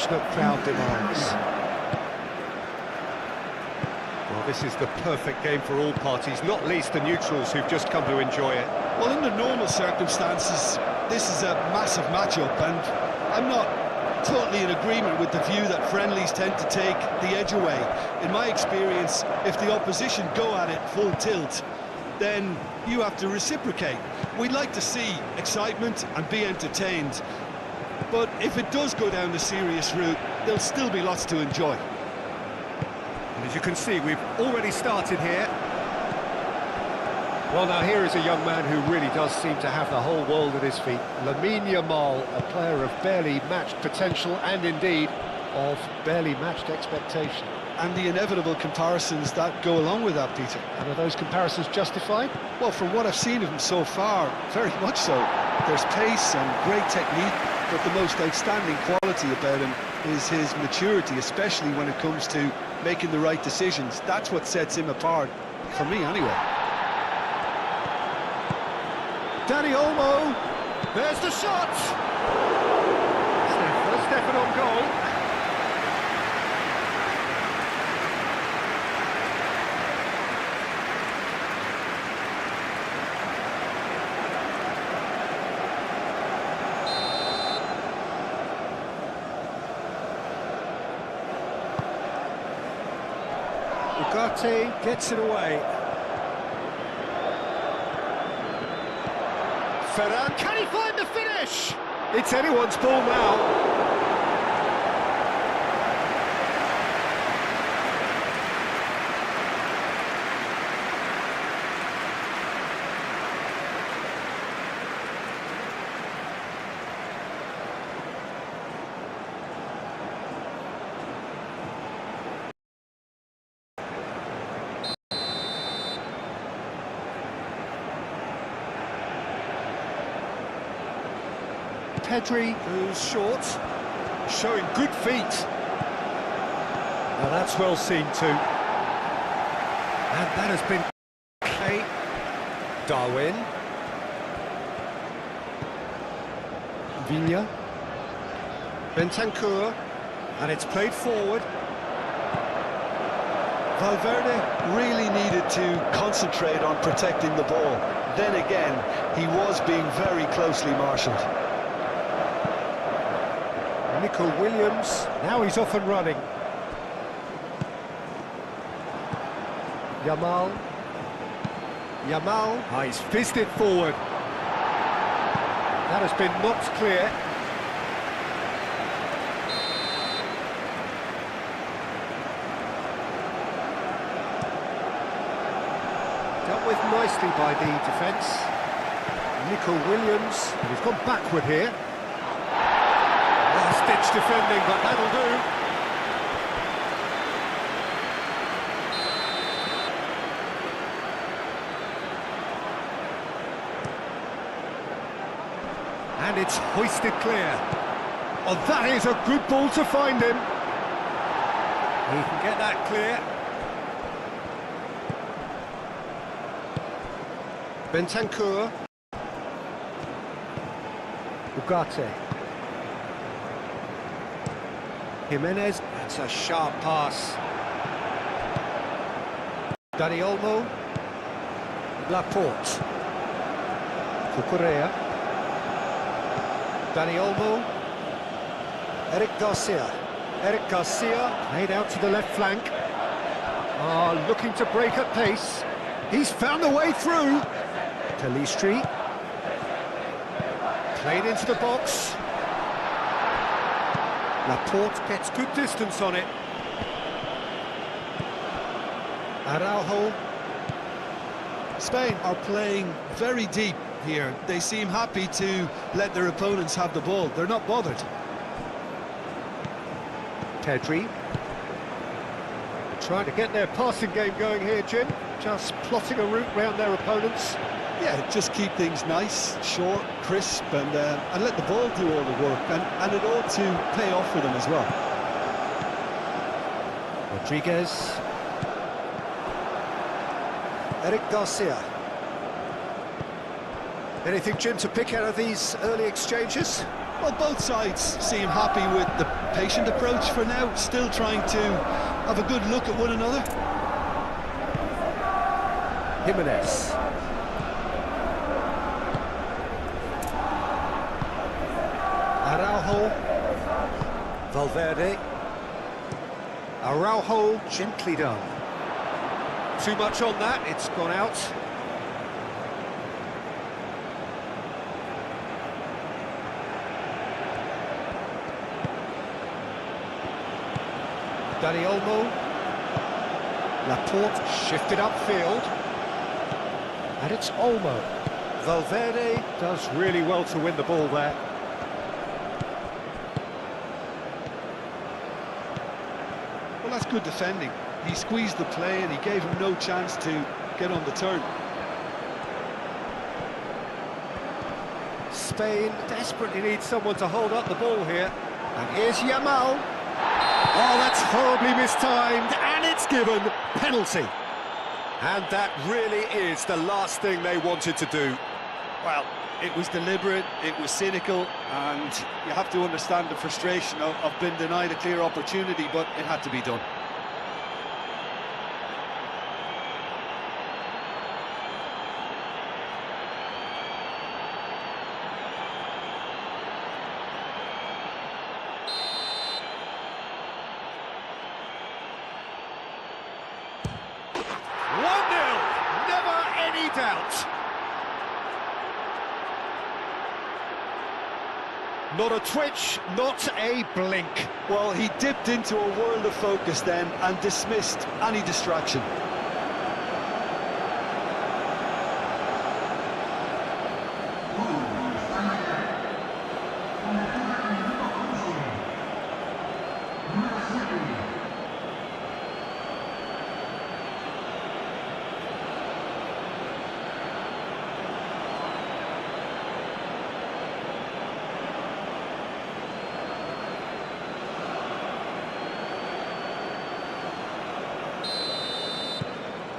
passionate crowd demands. Well, this is the perfect game for all parties, not least the neutrals who've just come to enjoy it. Well, under normal circumstances, this is a massive matchup, and I'm not totally in agreement with the view that friendlies tend to take the edge away. In my experience, if the opposition go at it full tilt, then you have to reciprocate. We'd like to see excitement and be entertained, but if it does go down the serious route, there'll still be lots to enjoy. And as you can see, we've already started here. Well, now here is a young man who really does seem to have the whole world at his feet. Lamine Yamal, a player of barely matched potential and indeed of barely matched expectation. And the inevitable comparisons that go along with that, Peter. And are those comparisons justified? Well, from what I've seen of him so far, very much so. There's pace and great technique, but the most outstanding quality about him is his maturity, especially when it comes to making the right decisions. That's what sets him apart, for me anyway. Dani Olmo, there's the shot! Stefan on goal. Ugarte gets it away. Ferran, can he find the finish? It's anyone's ball now. Pedri, Who's short, showing good feet. Now that's well seen too. And that has been okay. Darwin. Vigna, Bentancur. And it's played forward. Valverde really needed to concentrate on protecting the ball. Then again, he was being very closely marshalled. Nico Williams, now he's off and running. Yamal. He's fizzed it forward. That has been knocked clear. Dealt with nicely by the defence. Nico Williams, and he's gone backward here. Last-ditch defending, but that'll do. And it's hoisted clear. Oh, that is a good ball to find him. He can get that clear. Bentancur. Ugarte. Jimenez. That's a sharp pass. Dani Olmo. Laporte. Cucurella. Dani Olmo. Eric Garcia made out to the left flank. Looking to break at pace. He's found a way through. Pelistri. Played into the box. Laporte gets good distance on it. Araujo. Spain are playing very deep here. They seem happy to let their opponents have the ball. They're not bothered. Pedri. Trying to get their passing game going here, Jim. Just plotting a route round their opponents. Yeah, just keep things nice, short, crisp, and let the ball do all the work. And it ought to pay off for them as well. Rodriguez. Eric Garcia. Anything, Jim, to pick out of these early exchanges? Well, both sides seem happy with the patient approach for now, still trying to have a good look at one another. Jimenez. Araujo. Valverde. Araujo, gently done. Too much on that, it's gone out. Dani Olmo. Laporte shifted upfield. And it's Olmo. Valverde does really well to win the ball there. Well, that's good defending. He squeezed the play and he gave him no chance to get on the turn. Spain desperately needs someone to hold up the ball here. And here's Yamal. Oh, that's horribly mistimed, and it's given. Penalty. And that really is the last thing they wanted to do. Well, it was deliberate, it was cynical, and you have to understand the frustration of being denied a clear opportunity, but it had to be done. Doubt. Not a twitch, not a blink. Well, he dipped into a world of focus then and dismissed any distraction.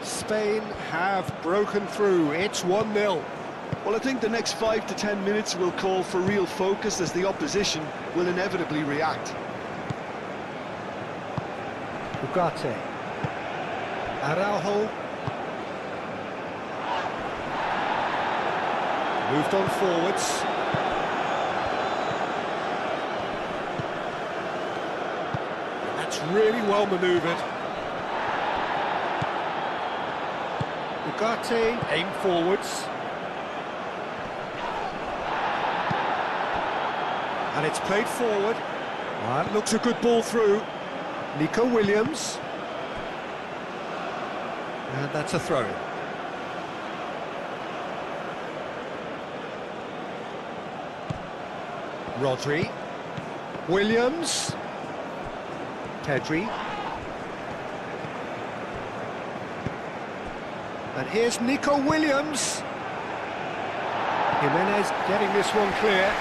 Spain have broken through. It's 1-0. Well, I think the next 5 to 10 minutes will call for real focus as the opposition will inevitably react. Ugarte. Araujo. Moved on forwards. That's really well manoeuvred. Ugarte, aim forwards. And it's played forward. That looks a good ball through. Nico Williams. And that's a throw. Rodri. Williams. Pedri. And here's Nico Williams. Jimenez getting this one clear.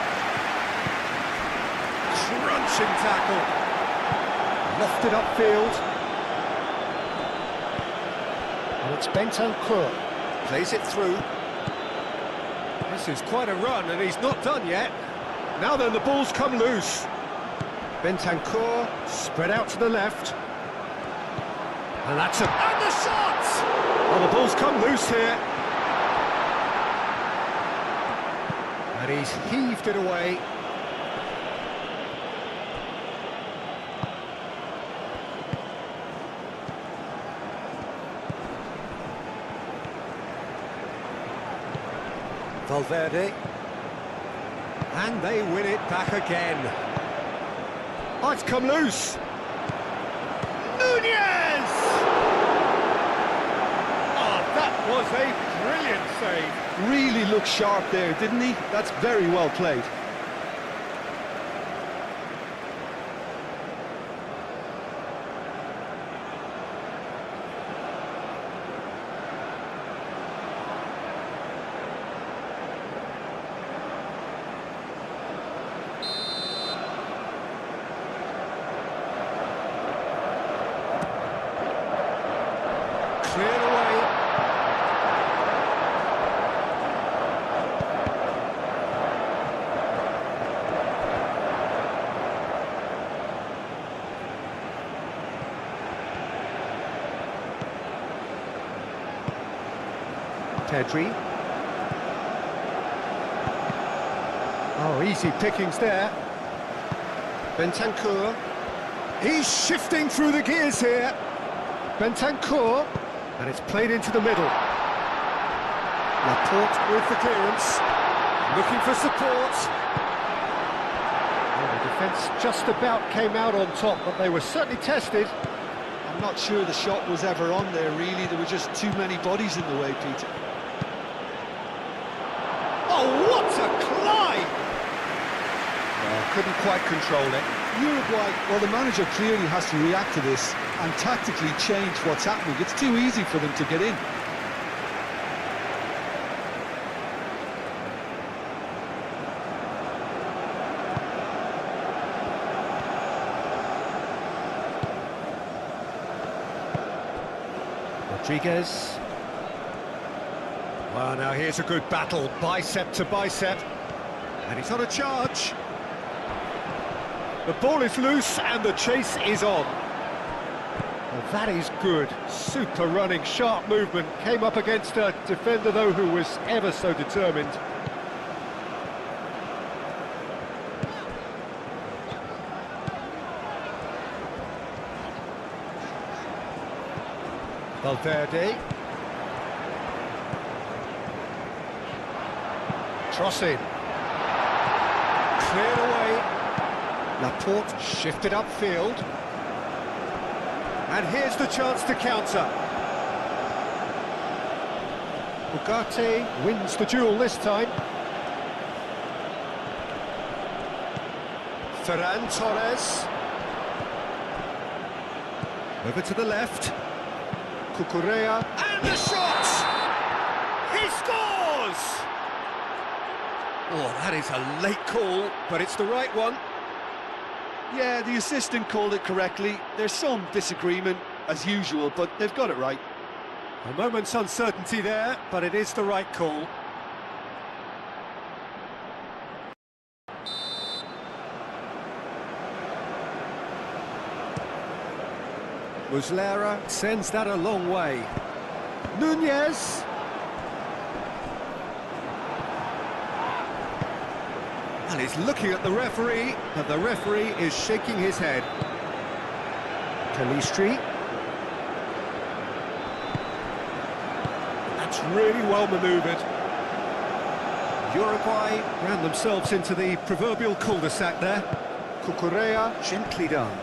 Crunching tackle. Lofted upfield. And it's Bentancur. Plays it through. This is quite a run, and he's not done yet. Now then, the ball's come loose. Bentancur spread out to the left. And that's a... And the shot! Well, the ball's come loose here. And he's heaved it away. Valverde. And they win it back again. Oh, it's come loose. Nunez! Oh, that was a brilliant save. Really looked sharp there, didn't he? That's very well played. Cleared away. Pedri. Oh, easy pickings there. Bentancur. He's shifting through the gears here. Bentancur. And it's played into the middle. Laporte with the clearance. Looking for support. Well, the defence just about came out on top, but they were certainly tested. I'm not sure the shot was ever on there, really. There were just too many bodies in the way, Peter. Oh, what a climb! Well, couldn't quite control it. Uruguay, well, the manager clearly has to react to this and tactically change what's happening. It's too easy for them to get in. Rodriguez. Well, now here's a good battle, bicep to bicep. And he's on a charge. The ball is loose and the chase is on. Well, that is good. Super running, sharp movement. Came up against a defender, though, who was ever so determined. Valverde. Crossing. Cleared away. Laporte shifted upfield. And here's the chance to counter. Ugarte wins the duel this time. Ferran Torres. Over to the left. Cucurella. And the shot! He scores! Oh, that is a late call, but it's the right one. Yeah, the assistant called it correctly. There's some disagreement, as usual, but they've got it right. A moment's uncertainty there, but it is the right call. Muslera sends that a long way. Nunez. And he's looking at the referee, and the referee is shaking his head. Calistri. That's really well manoeuvred. Uruguay ran themselves into the proverbial cul-de-sac there. Cucurella, gently done.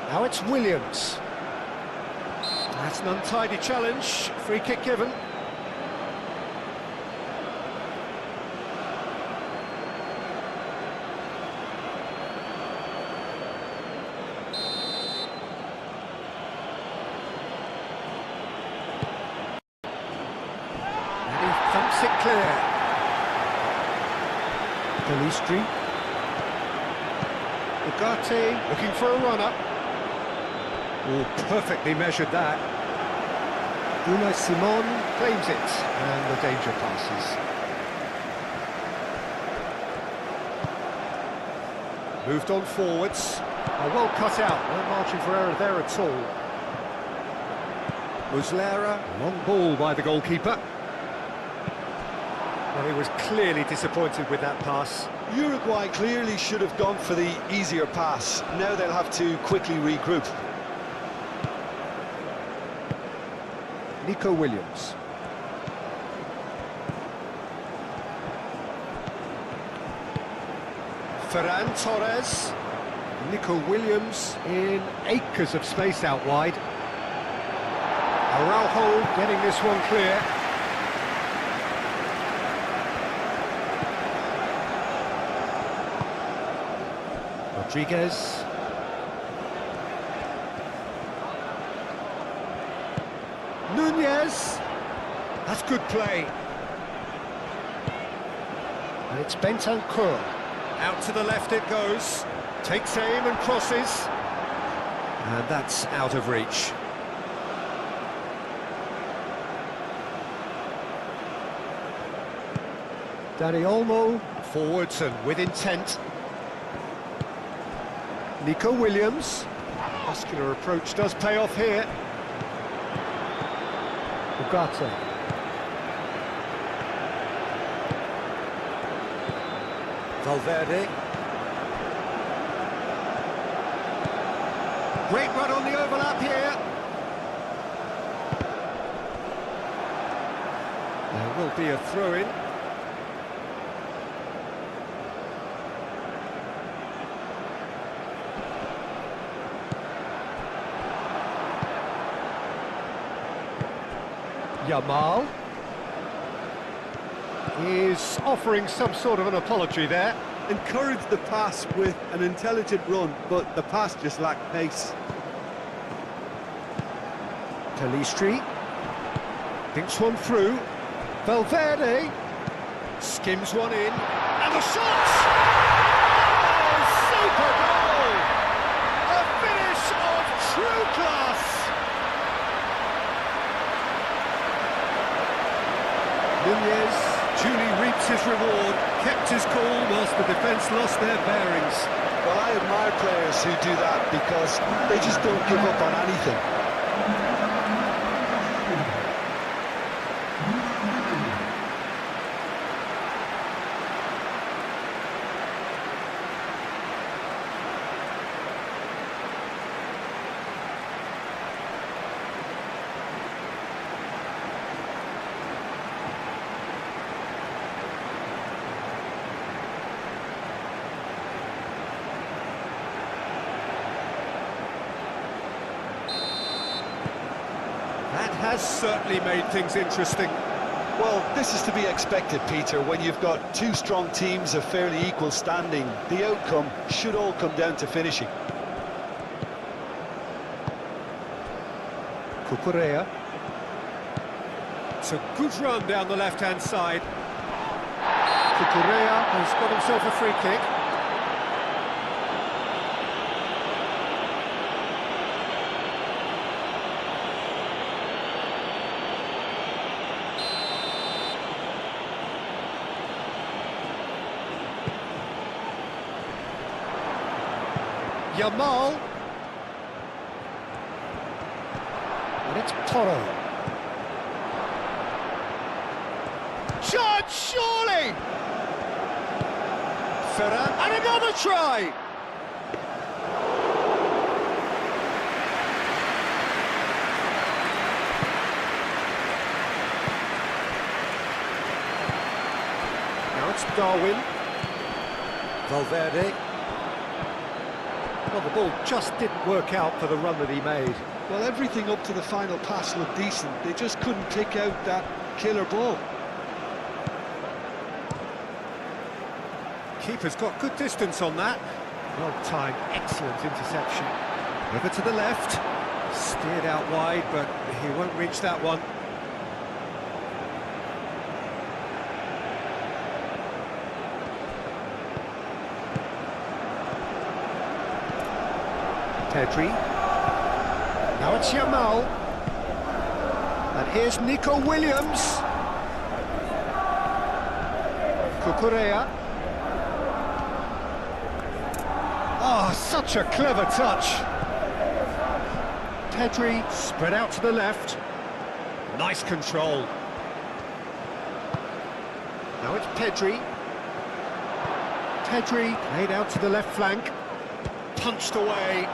Now it's Williams. That's an untidy challenge. Free kick given. And he thumps it clear. Calistri. Ugarte looking for a run-up. Oh, perfectly measured that. Unai Simon claims it, and the danger passes. Moved on forwards. Oh, well cut out, no margin for error there at all. Muslera, long ball by the goalkeeper. Well, he was clearly disappointed with that pass. Uruguay clearly should have gone for the easier pass. Now they'll have to quickly regroup. Nico Williams. Ferran Torres. Nico Williams in acres of space out wide. Araujo getting this one clear. Rodriguez. Nunez. That's good play. And it's Bentancur. Out to the left it goes. Takes aim and crosses. And that's out of reach. Dani Olmo. Forwards and with intent. Nico Williams. Muscular approach does pay off here. Ugarte. Valverde. Great run on the overlap here. There will be a throw-in. Yamal is offering some sort of an apology there. Encouraged the pass with an intelligent run, but the pass just lacked pace. Talistri thinks one through. Valverde skims one in, and the shot! Oh, super goal! A finish of true class! Nunez duly reaps his reward, kept his cool whilst the defence lost their bearings. Well, I admire players who do that because they just don't give up on anything. That has certainly made things interesting. Well, this is to be expected, Peter. When you've got two strong teams of fairly equal standing, the outcome should all come down to finishing. Cucurella. It's a good run down the left-hand side. Cucurella has got himself a free kick. Yamal. And it's Toro. Shot, surely! Ferran, and another try! Now it's Darwin. Valverde. Well, the ball just didn't work out for the run that he made. Well, everything up to the final pass looked decent. They just couldn't pick out that killer ball. Keeper's got good distance on that. Well timed, excellent interception. Over to the left. Steered out wide, but he won't reach that one. Pedri. Now it's Yamal. And here's Nico Williams. Cucurella. Oh, such a clever touch. Pedri spread out to the left. Nice control. Now it's Pedri. Pedri played out to the left flank. Punched away.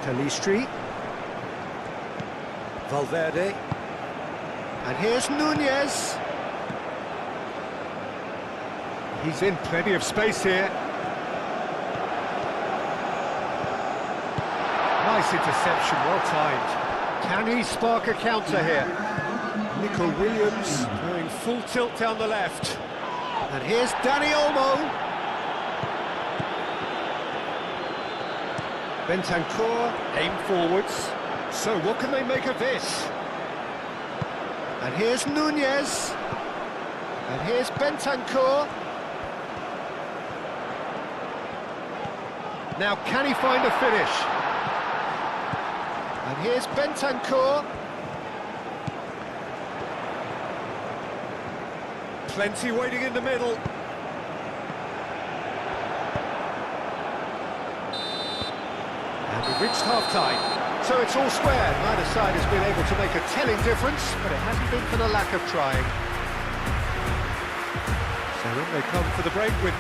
Talistri. Valverde. And here's Nunez. He's in plenty of space here. Nice interception, well timed. Can he spark a counter here? Nico Williams going full tilt down the left. And here's Dani Olmo. Bentancur, aim forwards. So what can they make of this? And here's Nunez. And here's Bentancur. Now can he find a finish? And here's Bentancur. Plenty waiting in the middle. And we've reached half-time. So it's all square. Neither side has been able to make a telling difference, but it hasn't been for the lack of trying. So in they come for the break with...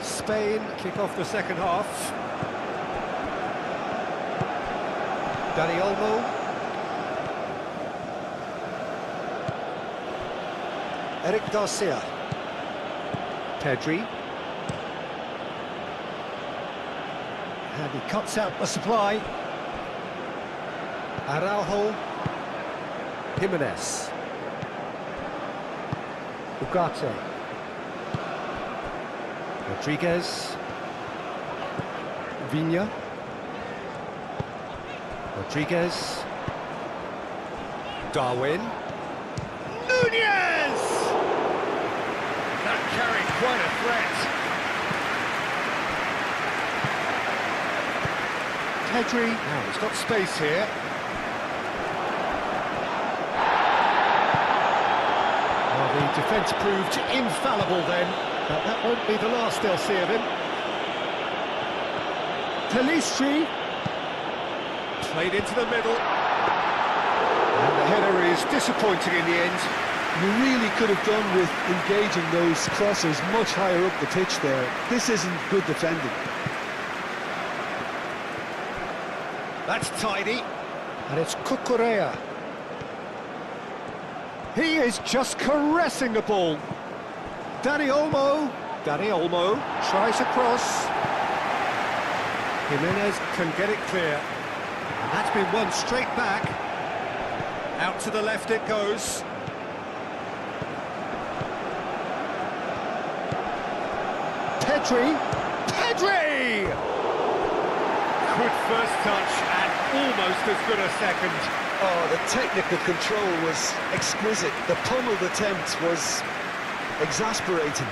Spain kick off the second half. Dani Olmo. Eric Garcia. Pedri. And he cuts out the supply. Araujo. Jimenez. Ugarte. Rodriguez. Viña. Rodriguez. Darwin. Nunez! That carried quite a threat. Pedri. Now he's got space here. Well, the defence proved infallible then, but that won't be the last they'll see of him. Pelistri. Played into the middle. And the header is disappointing in the end. You really could have done with engaging those crossers much higher up the pitch there. This isn't good defending. That's tidy. And it's Cucurella. He is just caressing the ball. Dani Olmo. Dani Olmo tries a cross. Jimenez can get it clear. And that's been won straight back. Out to the left it goes. Pedri. Pedri! Good first touch and almost as good a second. Oh, the technical control was exquisite. The pummeled attempt was exasperating.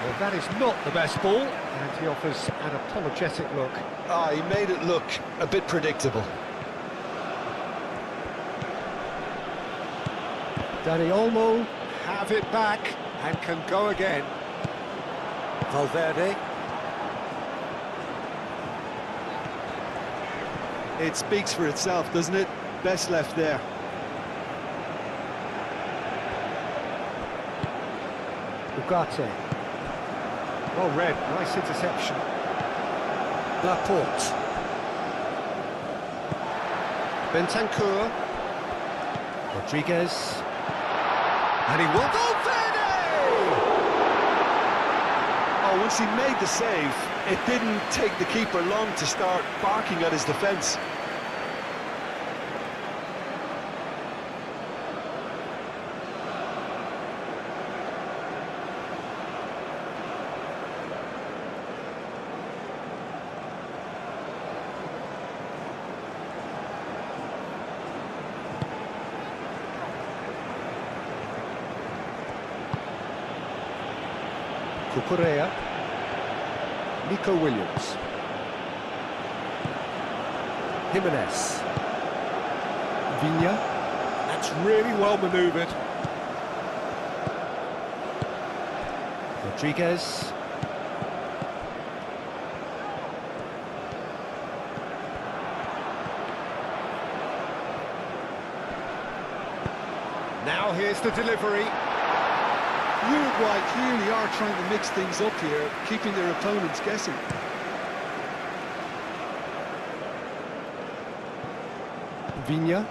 Well, that is not the best ball, and he offers an apologetic look. He made it look a bit predictable. Dani Olmo have it back and can go again. Valverde. It speaks for itself, doesn't it? Best left there. Ugarte. Well read, nice interception. Laporte. Bentancur. Rodriguez. And he will... Valverde! Oh, once he made the save, it didn't take the keeper long to start barking at his defence. Cucurella. Nico Williams. Jimenez. Viña. That's really well manoeuvred. Rodriguez. Now here's the delivery. Uruguay clearly are trying to mix things up here, keeping their opponents guessing. Viña.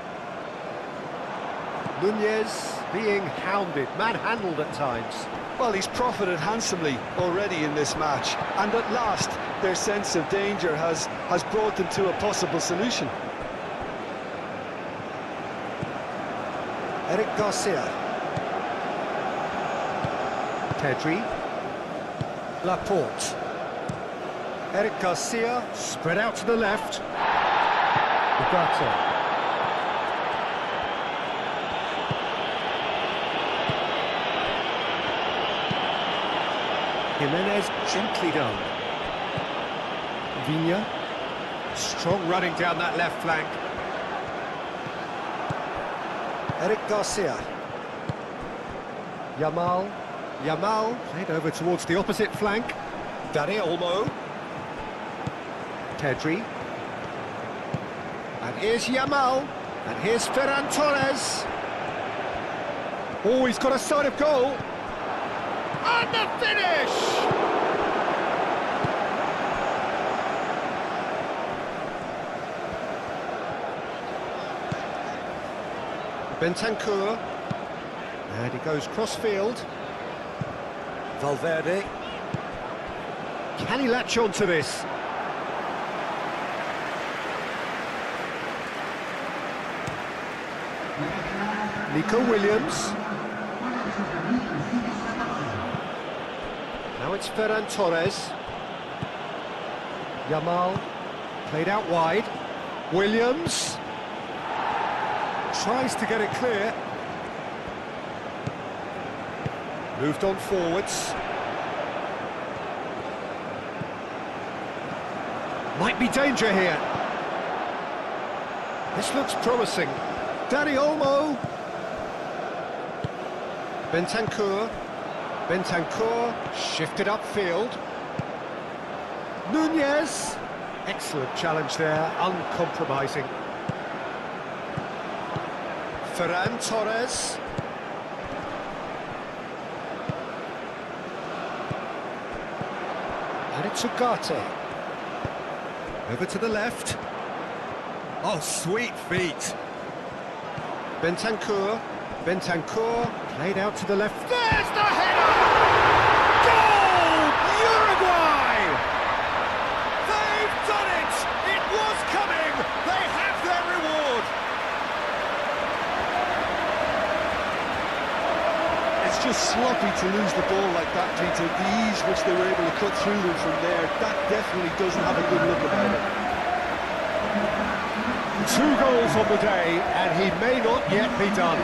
Nunez being hounded, manhandled at times. Well, he's profited handsomely already in this match, and at last their sense of danger has brought them to a possible solution. Eric Garcia. Pedri. Laporte. Eric Garcia spread out to the left. Ugarte. Jimenez gently done. Viña. Strong running down that left flank. Eric Garcia. Yamal. Yamal. Played over towards the opposite flank. Dani Olmo. Pedri. And here's Yamal. And here's Ferran Torres. Oh, he's got a sight of goal. And the finish! Bentancur. And he goes cross-field. Valverde. Can he latch on to this? Nico Williams. Now it's Ferran Torres. Yamal. Played out wide. Williams. Tries to get it clear. Moved on forwards. Might be danger here. This looks promising. Dani Olmo. Bentancur. Bentancur shifted upfield. Nunez. Excellent challenge there, uncompromising. Ferran Torres. And it's Ugarte. Over to the left. Oh, sweet feet. Bentancur. Bentancur. Played out to the left. There's the header! Goal! Uruguay! They've done it! It was coming! They have their reward! It's just sloppy to lose the ball like that, Peter. The ease which they were able to cut through them from there, that definitely doesn't have a good look about it. 2 goals on the day, and he may not yet be done.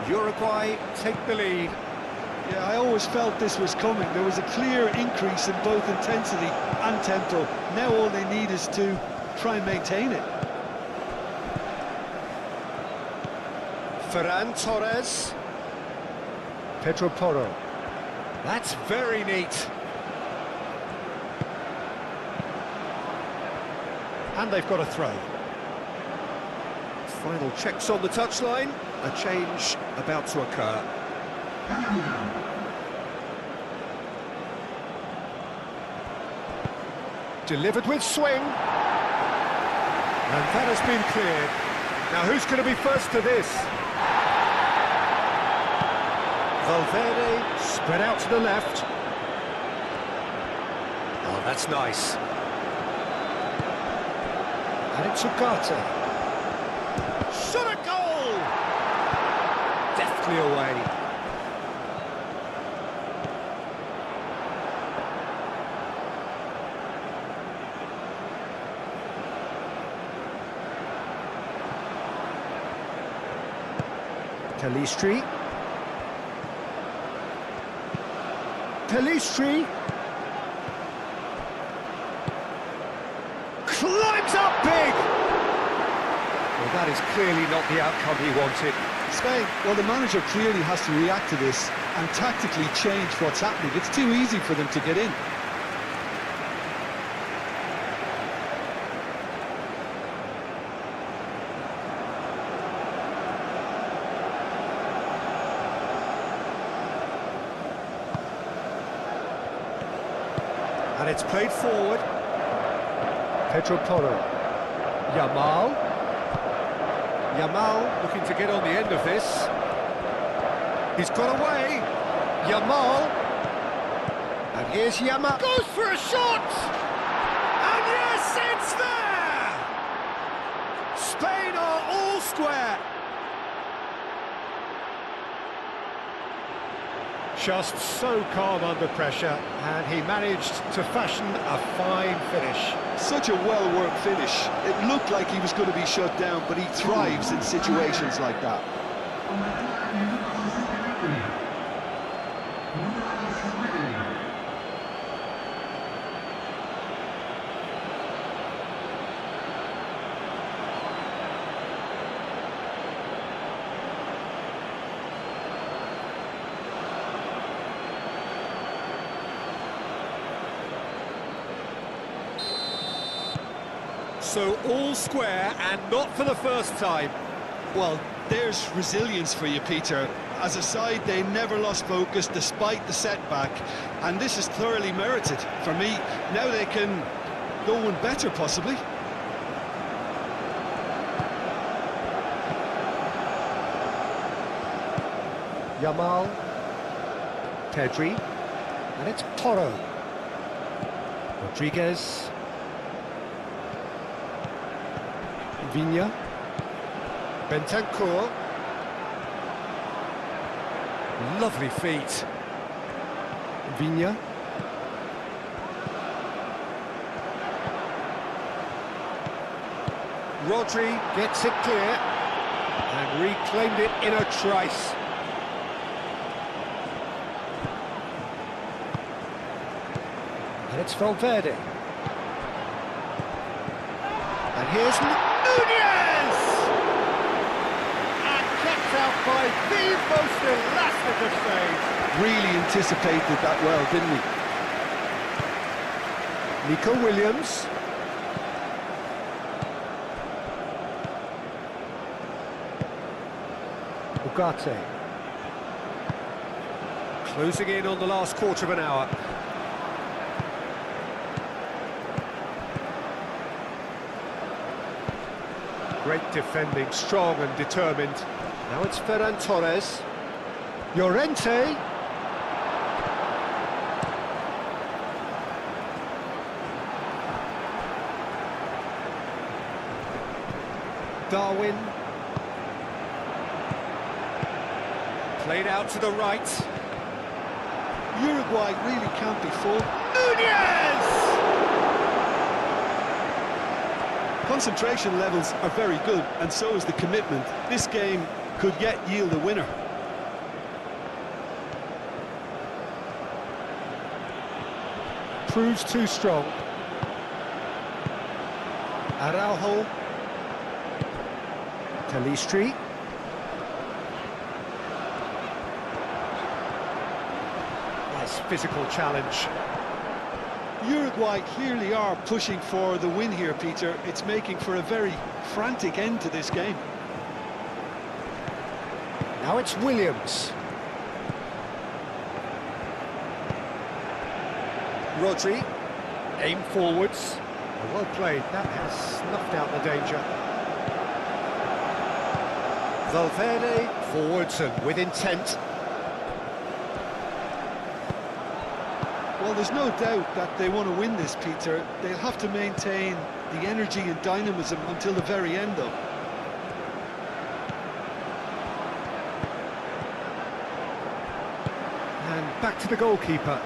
Uruguay take the lead. Yeah, I always felt this was coming. There was a clear increase in both intensity and tempo. Now all they need is to try and maintain it. Ferran Torres. Pedro Porro. That's very neat. And they've got a throw. Final checks on the touchline. A change about to occur. Delivered with swing. And that has been cleared. Now who's going to be first to this? Valverde. Spread out to the left. Oh, that's nice. And it's Ugarte. Shot a goal! Deftly away. Pelistri. Pelistri. Climbs up big! Well, that is clearly not the outcome he wanted. Spain, well, the manager clearly has to react to this and tactically change what's happening. It's too easy for them to get in. And it's played forward. Pedro Porro. Yamal. Yamal looking to get on the end of this. He's got away. Yamal. And here's Yamal. Goes for a shot! And yes, it's there! Spain are all square. Just so calm under pressure, and he managed to fashion a fine finish. Such a well-worked finish. It looked like he was going to be shut down, but he thrives in situations like that. So all square, and not for the first time. Well, there's resilience for you, Peter. As a side, they never lost focus despite the setback, and this is thoroughly merited. For me, now they can go one better, possibly. Yamal, Pedri, and it's Porro. Rodriguez, Viña, Bentancur. Lovely feet. Viña, Rodri gets it clear and reclaimed it in a trice. and it's Valverde. And here's Nunez! And kept out by the most elastic of saves. Really anticipated that well, didn't he? Nico Williams. Ugarte. Closing in on the last quarter of an hour. Great defending, strong and determined. Now it's Ferran Torres. Llorente. Darwin. Played out to the right. Uruguay really can't be fooled. Nunez! Concentration levels are very good, and so is the commitment. This game could yet yield a winner. Proves too strong. Araujo. Telistri. Nice physical challenge. Uruguay clearly are pushing for the win here, Peter. It's making for a very frantic end to this game. Now it's Williams. Rodri, aim forwards. Well played, that has snuffed out the danger. Valverde, forwards and with intent. Well, there's no doubt that they want to win this, Peter. They'll have to maintain the energy and dynamism until the very end, though. And back to the goalkeeper.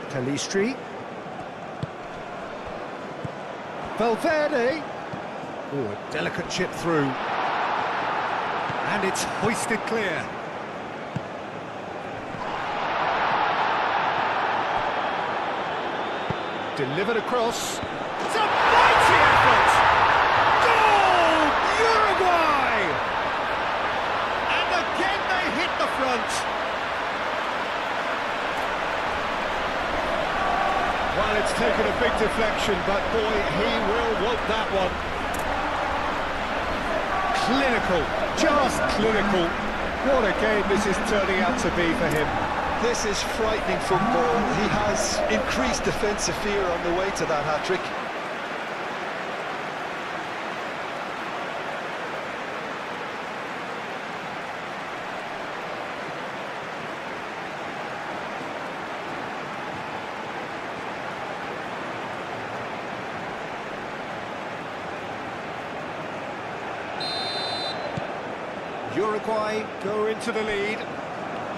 Telistri. Valverde. Oh, a delicate chip through. And it's hoisted clear. Delivered across. It's a mighty effort! Goal! Uruguay! And again they hit the front. Well, it's taken a big deflection, but boy, he will want that one. Clinical, just clinical. What a game this is turning out to be for him. This is frightening football. He has increased defensive fear on the way to that hat-trick. Uruguay go into the lead.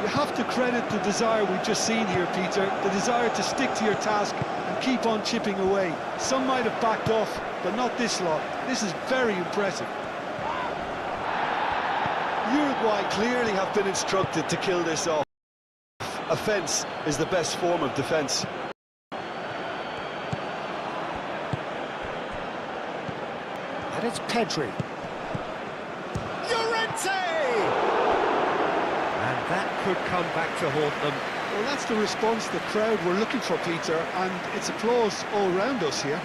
You have to credit the desire we've just seen here, Peter, the desire to stick to your task and keep on chipping away. Some might have backed off, but not this lot. This is very impressive. Uruguay clearly have been instructed to kill this off. Offence is the best form of defence. And it's Pedri. And that could come back to haunt them. Well, that's the response the crowd were looking for, Peter, and it's applause all round us here.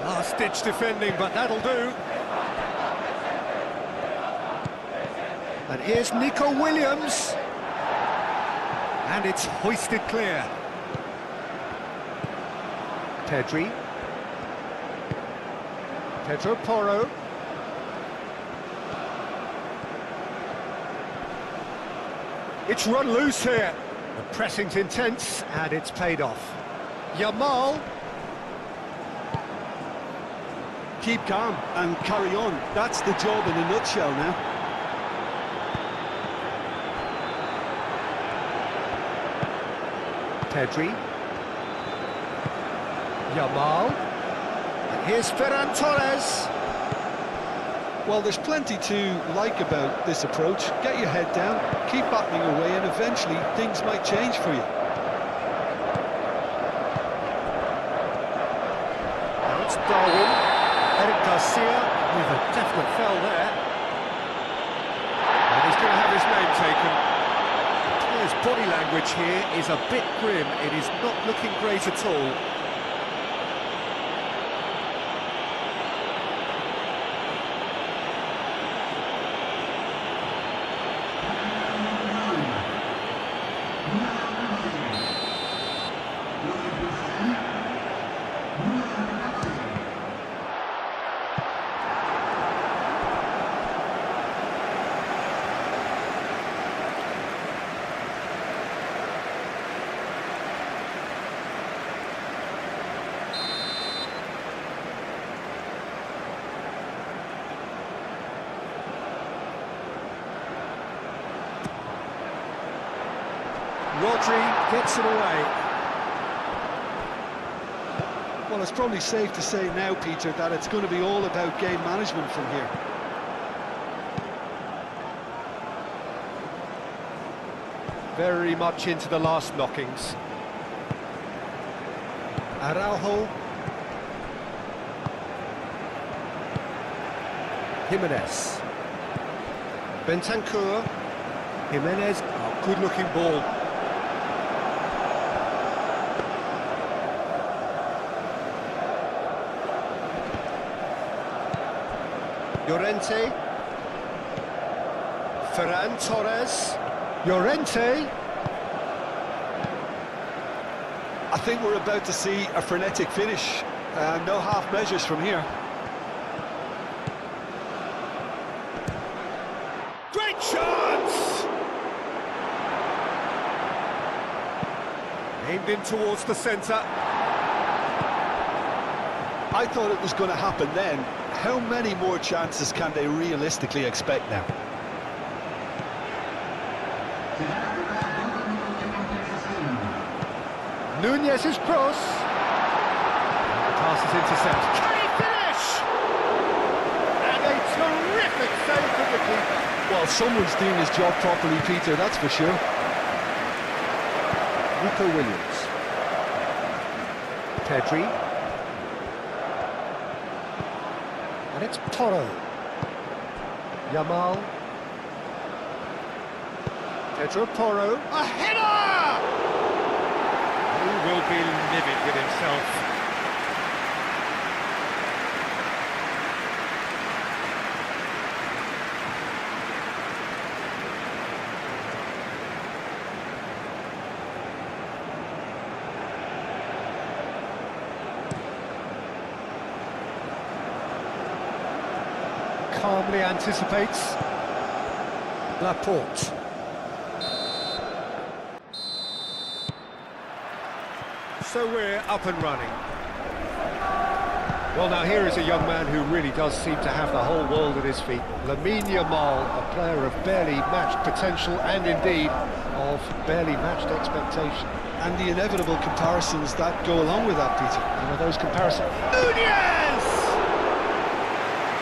Last-ditch defending, but that'll do. And here's Nico Williams. And it's hoisted clear. Pedri. Pedro Porro. It's run loose here. The pressing's intense, and it's paid off. Yamal. Keep calm and carry on. That's the job in a nutshell now. Pedri. Yamal. And here's Ferran Torres. Well, there's plenty to like about this approach. Get your head down, keep battling away, and eventually things might change for you. Now it's Darwin. Eric Garcia with a definite foul there. And he's going to have his name taken. The player's body language here is a bit grim. It is not looking great at all. Rodri gets it away. Well, it's probably safe to say now, Peter, that it's going to be all about game management from here. Very much into the last knockings. Araujo. Jimenez. Bentancur. Jimenez. Oh, good-looking ball. Llorente. Ferran Torres. Llorente. I think we're about to see a frenetic finish. No half measures from here. Great chance! Aimed in towards the centre. I thought it was going to happen then. How many more chances can they realistically expect now? Nunez's cross. The pass is intercepted. Can he finish? And a terrific save from the keeper. Well, someone's doing his job properly, Peter, that's for sure. Nico Williams. Pedri. And it's Porro. Yamal. Pedro Porro. A header! He will be livid with himself. calmly anticipates. Laporte. So we're up and running. Well, now here is a young man who really does seem to have the whole world at his feet. Lamine Yamal, a player of barely matched potential and indeed of barely matched expectation. And the inevitable comparisons that go along with that, Peter. One of those comparisons. Nunez!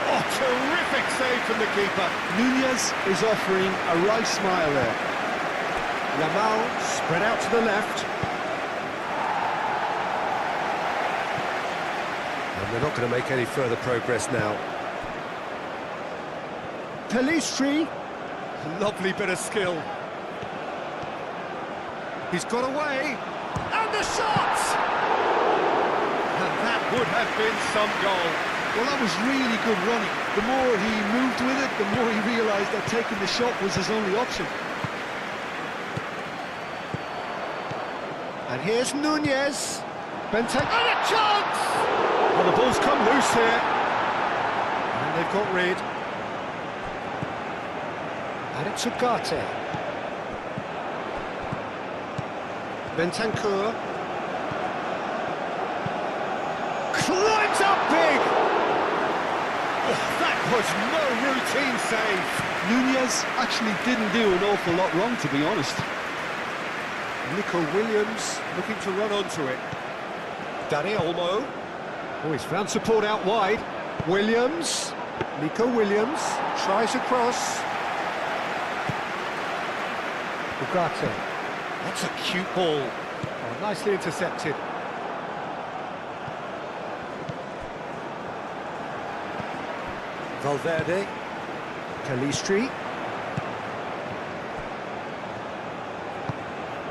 Oh, terrific save from the keeper. Nunez is offering a right smile there. Yamal spread out to the left. And they're not going to make any further progress now. Pelistri. Lovely bit of skill. He's got away. And the shot! And that would have been some goal. Well, that was really good running. The more he moved with it, the more he realised that taking the shot was his only option. And here's Nunez. Benteke. And a chance! Well, the ball's come loose here. And they've got rid. And it's Ugarte. Bentancur. Climbs up big! Oh, that was no routine save. Nunez actually didn't do an awful lot wrong, to be honest. Nico Williams looking to run onto it. Dani Olmo. Oh, he's found support out wide. Williams. Nico Williams tries across. Ugarte. That's a cute ball. Oh, nicely intercepted. Valverde. Pelistri.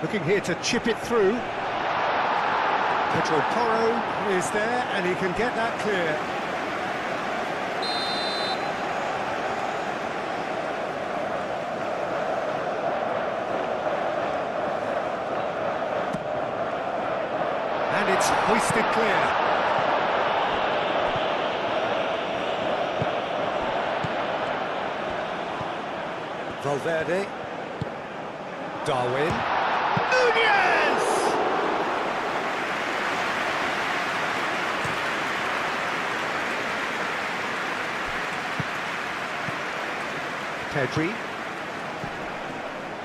Looking here to chip it through. Pedro Porro is there, and he can get that clear. And it's hoisted clear. Valverde. Darwin. Nunez! Pedri.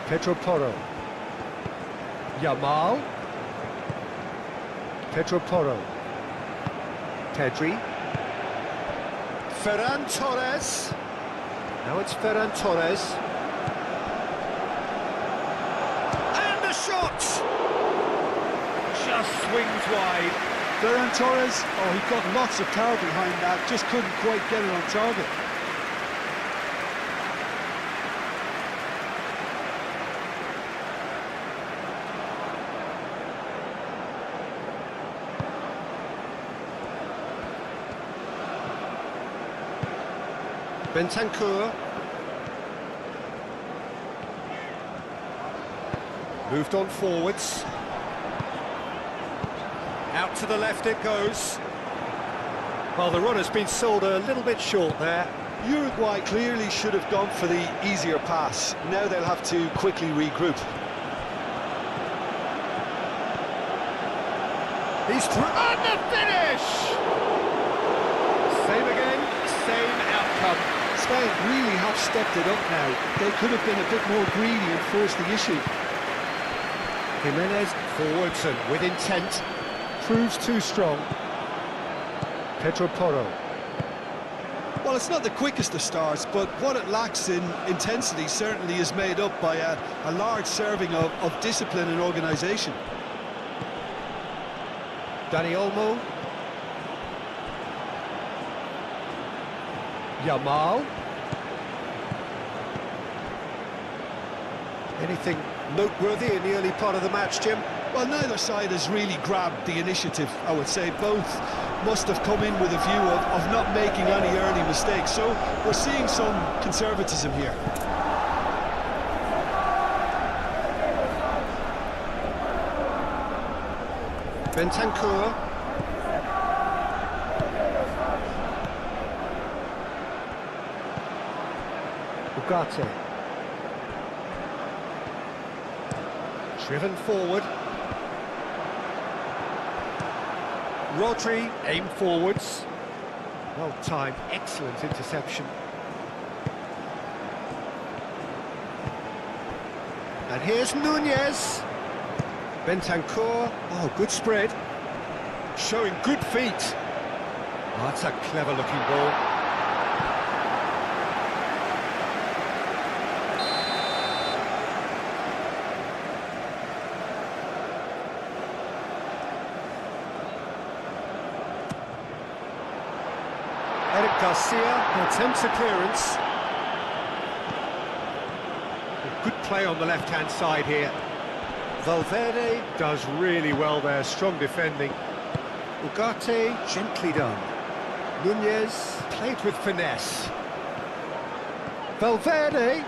Pedro Porro. Yamal. Pedro Porro. Pedri. Ferran Torres. Now it's Ferran Torres. And the shot! Just swings wide. Ferran Torres, oh, he got lots of power behind that, just couldn't quite get it on target. Bentancur. Moved on forwards. Out to the left it goes. Well, the run has been sold a little bit short there. Uruguay clearly should have gone for the easier pass. Now they'll have to quickly regroup. He's through. And the finish! Same again, same outcome. Spain really have stepped it up now. They could have been a bit more greedy and forced the issue. Jimenez forwards and with intent. Proves too strong. Pedro Porro. Well, it's not the quickest of starts, but what it lacks in intensity certainly is made up by a large serving of discipline and organisation. Dani Olmo. Yamal. Anything noteworthy in the early part of the match, Jim? Well, neither side has really grabbed the initiative, I would say. Both must have come in with a view of not making any early mistakes. So we're seeing some conservatism here. Bentancur. Ugarte. Driven forward. Rodri, aim forwards. Well timed, excellent interception. And here's Nunez. Bentancur, oh, good spread. Showing good feet. Oh, that's a clever looking ball. Eric Garcia attempts a clearance. Good play on the left-hand side here. Valverde does really well there, strong defending. Ugarte, gently done. Nunez, played with finesse. Valverde.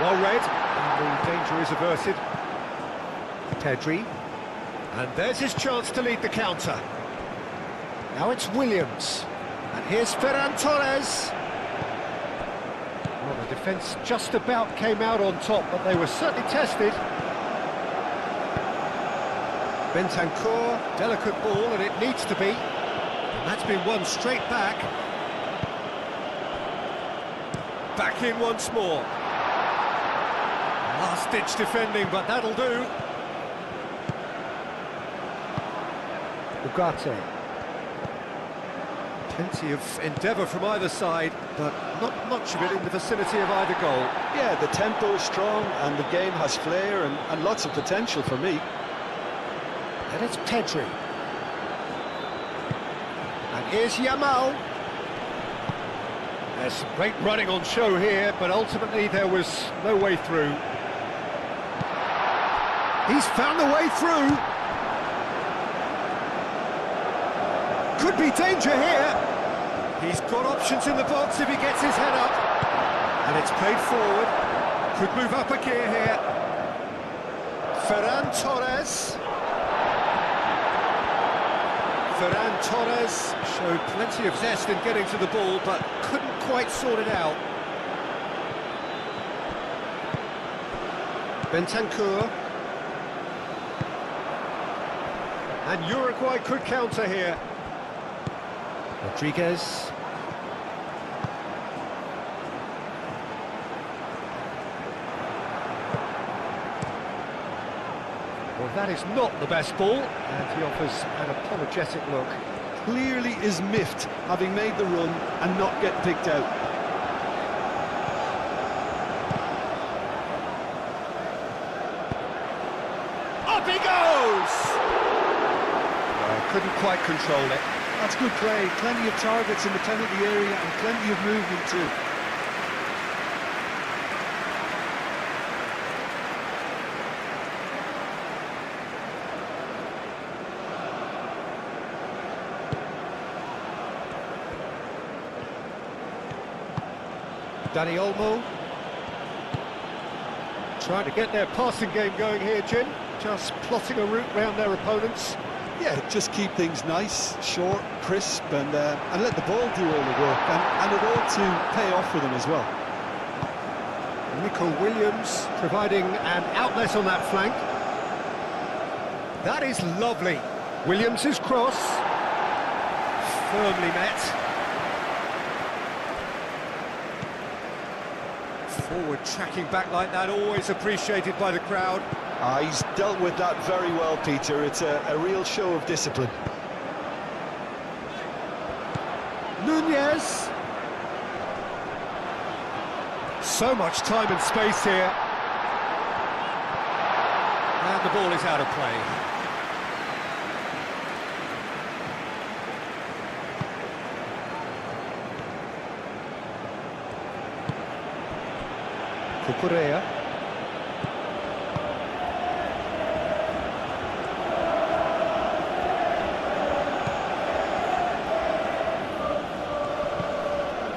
Well read, and the danger is averted. Pedri. And there's his chance to lead the counter. Now it's Williams. And here's Ferran Torres. Well, the defence just about came out on top, but they were certainly tested. Bentancur, delicate ball, and it needs to be. And that's been won straight back. Back in once more. Last-ditch defending, but that'll do. Ugarte. Plenty of endeavour from either side, but not much of it in the vicinity of either goal. Yeah, the tempo is strong, and the game has flair and lots of potential for me. And it's Pedri. And here's Yamal. There's some great running on show here, but ultimately there was no way through. He's found the way through. Could be danger here. He's got options in the box if he gets his head up. And it's played forward. Could move up a gear here. Ferran Torres. Ferran Torres showed plenty of zest in getting to the ball, but couldn't quite sort it out. Bentancur. And Uruguay could counter here. Rodriguez. Well, that is not the best ball, and he offers an apologetic look. Clearly is miffed, having made the run and not get picked out. Up he goes! Couldn't quite control it. That's good play, plenty of targets in the penalty area and plenty of movement too. Dani Olmo. Trying to get their passing game going here, Jim. Just plotting a route round their opponents. Yeah, just keep things nice, short, crisp, and let the ball do all the work, and it ought to pay off for them as well. Nico Williams providing an outlet on that flank. That is lovely. Williams' cross. Firmly met. Forward tracking back like that, always appreciated by the crowd. He's dealt with that very well, Peter. It's a real show of discipline. Nunez. So much time and space here. And the ball is out of play. Cucurella.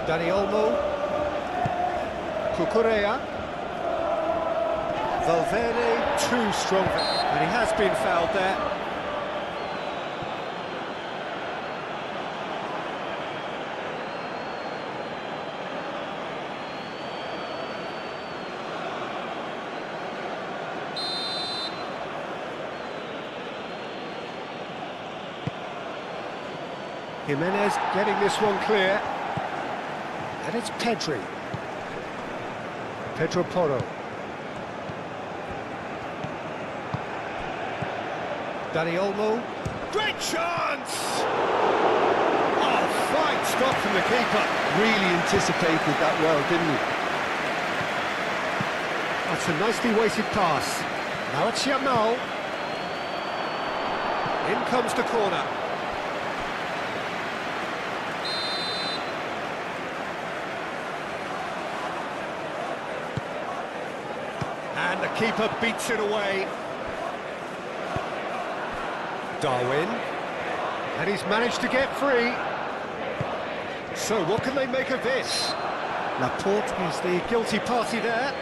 Dani Olmo. Cucurella. Valverde, too strong, and he has been fouled there. Jimenez getting this one clear. And it's Pedro Porro. Dani Olmo. Great chance! Oh, fine stop from the keeper. Really anticipated that well, didn't he? That's a nicely weighted pass. Now it's Yamal. In comes the corner. And the keeper beats it away. Darwin. And he's managed to get free. So what can they make of this? Laporte is the guilty party there.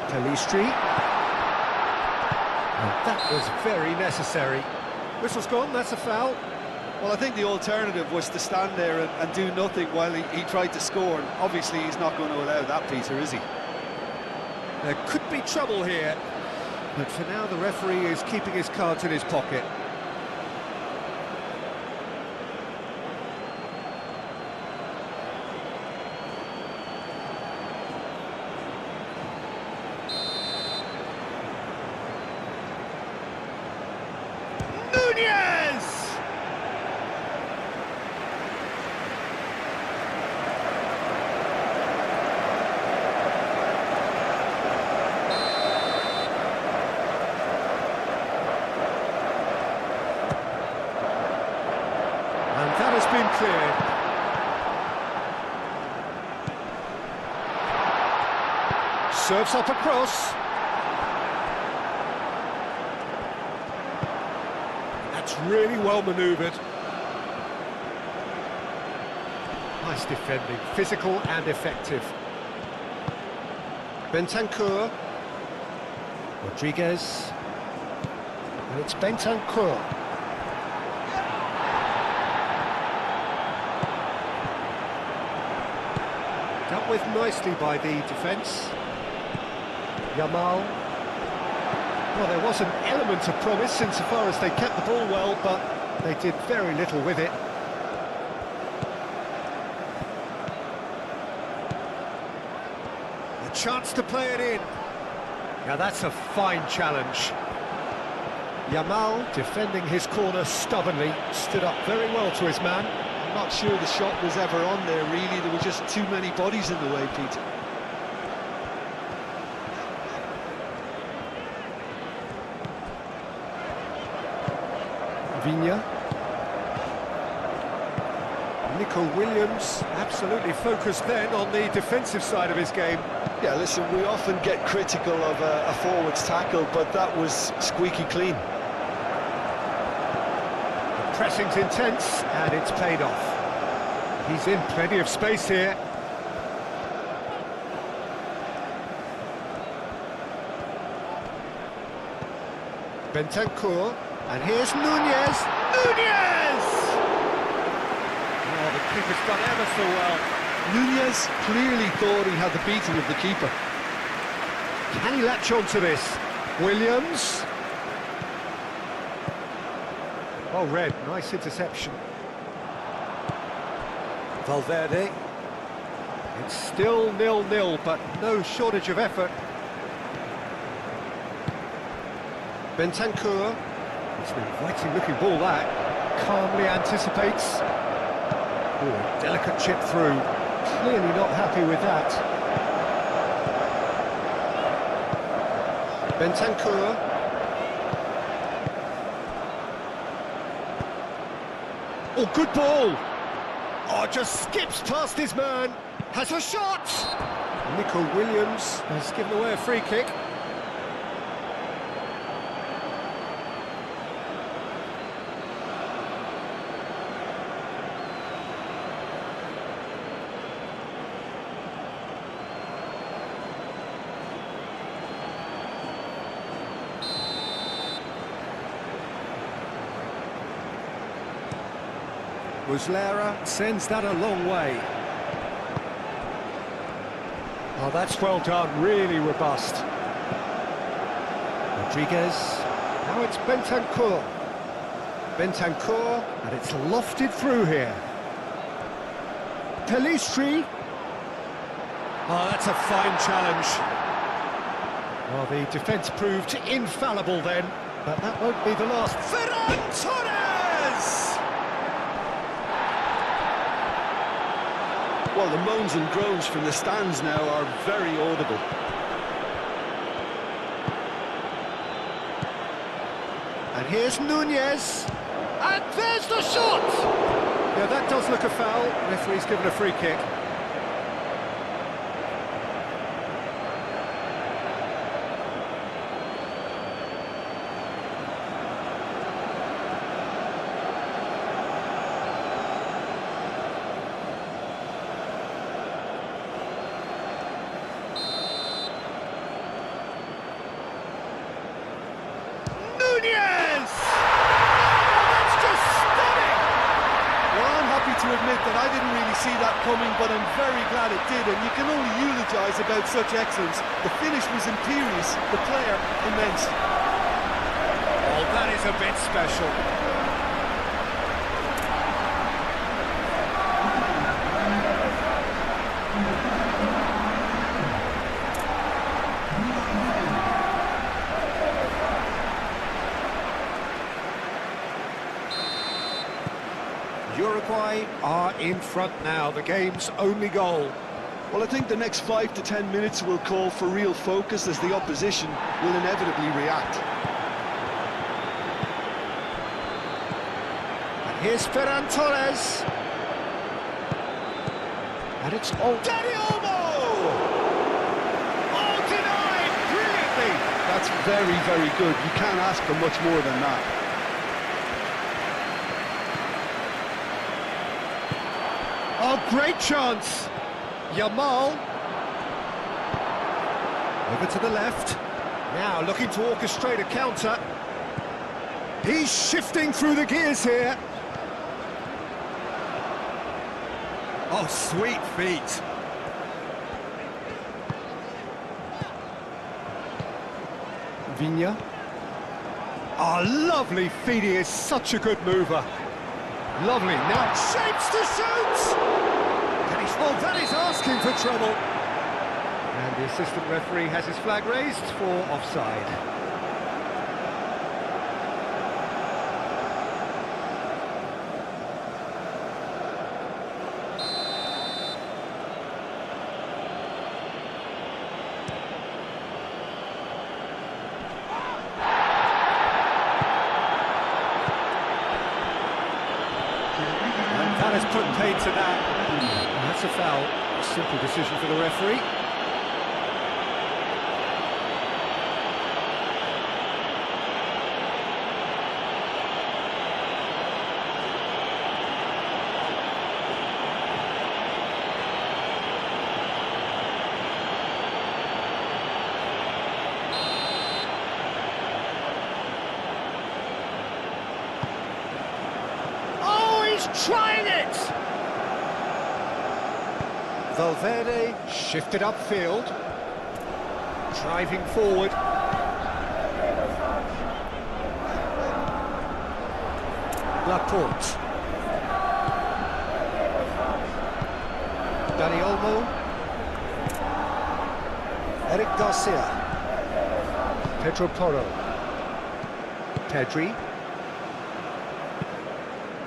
Pelistri. And that was very necessary. Whistle's gone, that's a foul. Well, I think the alternative was to stand there and do nothing while he tried to score. And obviously, he's not going to allow that, Peter, is he? There could be trouble here. But for now, the referee is keeping his cards in his pocket. Nunez! And that has been cleared. Serves up across. That's really well manoeuvred. Nice defending, physical and effective. Bentancur. Rodriguez. And it's Bentancur. Dealt with nicely by the defence. Yamal. Well, there was an element of promise insofar as they kept the ball well, but they did very little with it. A chance to play it in. Now that's a fine challenge. Yamal, defending his corner stubbornly, stood up very well to his man. I'm not sure the shot was ever on there, really. There were just too many bodies in the way, Peter. Viña. Nico Williams, absolutely focused then on the defensive side of his game. Yeah, listen, we often get critical of a forward's tackle, but that was squeaky clean. The pressing's intense, and it's paid off. He's in plenty of space here. Bentancur, and here's Nunez. Nunez! Oh, the keeper's done ever so well. Nunez clearly thought he had the beating of the keeper. Can he latch on to this? Williams. Well read, nice interception. Valverde. It's still 0-0, but no shortage of effort. Bentancur. It's an inviting looking ball that. Calmly anticipates. Oh, a delicate chip through. Clearly not happy with that. Bentancur. Oh, good ball! Oh, just skips past his man. Has a shot! Nico Williams has given away a free kick. Muslera sends that a long way. Oh, that's well done, really robust. Rodriguez, now it's Bentancur. Bentancur, and it's lofted through here. Pelistri. Oh, that's a fine challenge. Well, the defence proved infallible then, but that won't be the last. Ferran Torres! Well, the moans and groans from the stands now are very audible. And here's Nunez. And there's the shot! Yeah, that does look a foul. Referee's given a free kick. Nunez! That's just stunning! Well, I'm happy to admit that I didn't really see that coming, but I'm very glad it did, and you can only eulogise about such excellence. The finish was imperious, the player immense. Oh, that is a bit special. Uruguay are in front now, the game's only goal. Well, I think the next 5 to 10 minutes will call for real focus as the opposition will inevitably react. And here's Ferran Torres. And it's all Dani Olmo! Oh, denied brilliantly! That's very, very good. You can't ask for much more than that. Oh, great chance! Yamal. Over to the left. Now looking to orchestrate a counter. He's shifting through the gears here. Oh, sweet feet. Vigna. Oh, lovely feet. He is such a good mover. Lovely. Now shapes to shoot! Oh, that is asking for trouble. And the assistant referee has his flag raised for offside. And that has put paid to that. That's a foul. A simple decision for the referee. Oh, he's trying it! Valverde shifted upfield, driving forward. Laporte. Dani Olmo. Eric Garcia. Pedro Porro. Pedri.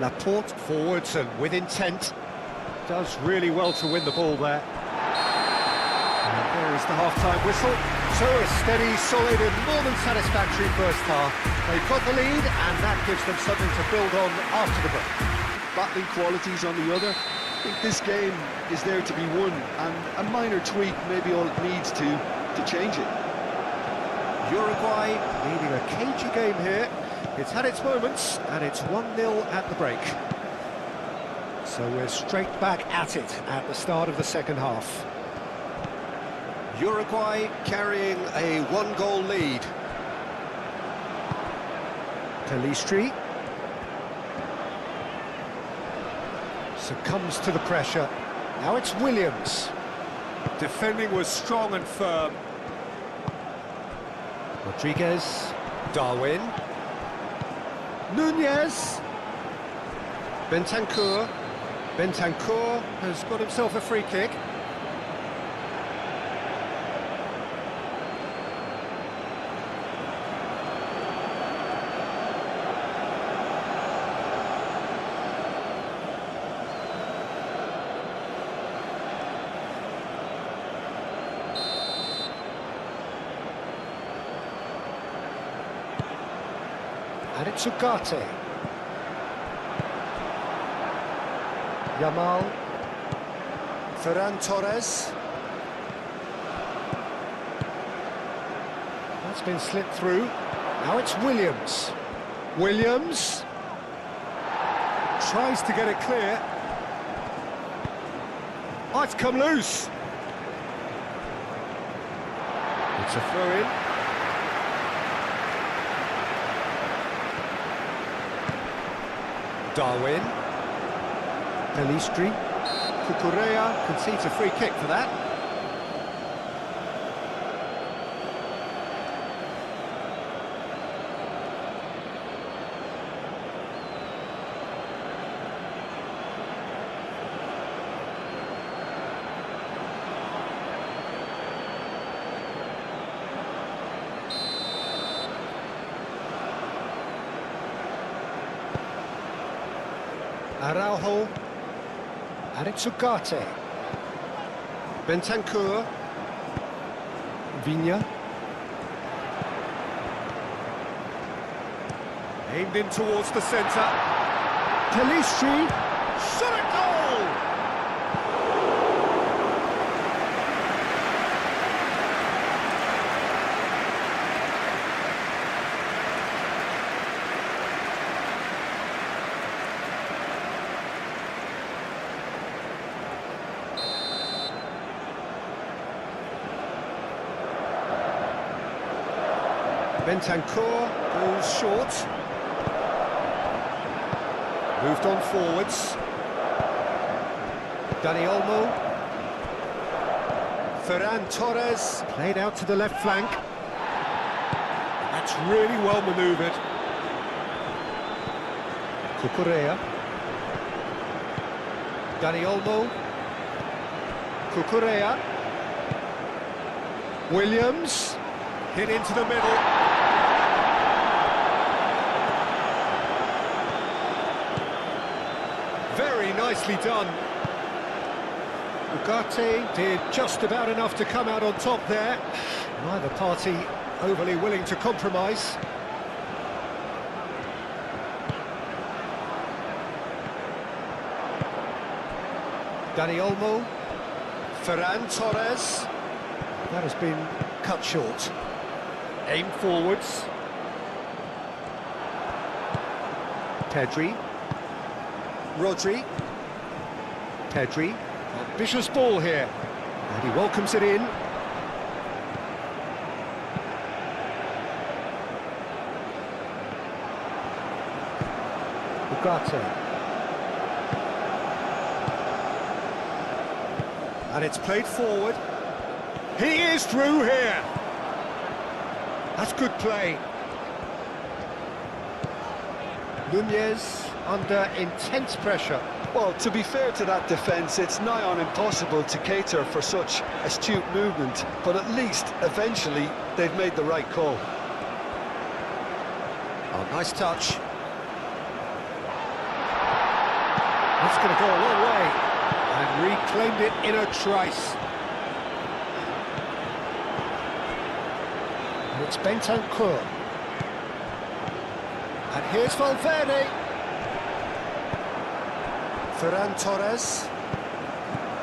Laporte forwards and with intent. Does really well to win the ball there. And there is the half-time whistle. So a steady, solid and more than satisfactory first half. They've got the lead and that gives them something to build on after the break. Battling qualities on the other. I think this game is there to be won, and a minor tweak may be all it needs to change it. Uruguay leading a cagey game here. It's had its moments and it's 1-0 at the break. So we're straight back at it at the start of the second half. Uruguay carrying a 1-goal lead. Pelistri. Succumbs to the pressure. Now it's Williams. Defending was strong and firm. Rodriguez. Darwin. Nunez. Bentancur. Bentancur has got himself a free kick. And it's Ugarte. Yamal. Ferran Torres. That's been slipped through. Now it's Williams. Williams. Tries to get it clear. Oh, it's come loose. It's a throw-in. Darwin. Pelistri. Cucurella concedes a free kick for that. Araujo. And it's Ugarte. Bentancur. Vigna. Aimed in towards the centre. Pelistri. Shot at goal! Bentancur goes short. Moved on forwards. Dani Olmo. Ferran Torres. Played out to the left flank. That's really well manoeuvred. Cucurella. Dani Olmo. Cucurella. Williams. Hit into the middle. Very nicely done. Ugarte did just about enough to come out on top there. Neither party overly willing to compromise. Dani Olmo. Ferran Torres. That has been cut short. Aim forwards. Pedri. Rodri. Pedri. Ambitious ball here. And he welcomes it in. Ugarte. And it's played forward. He is through here. That's good play. Nunez under intense pressure. Well, to be fair to that defence, it's nigh on impossible to cater for such astute movement, but at least, eventually, they've made the right call. Oh, nice touch. That's going to go a long way. And reclaimed it in a trice. And it's Bentancur. And here's Valverde. Ferran Torres.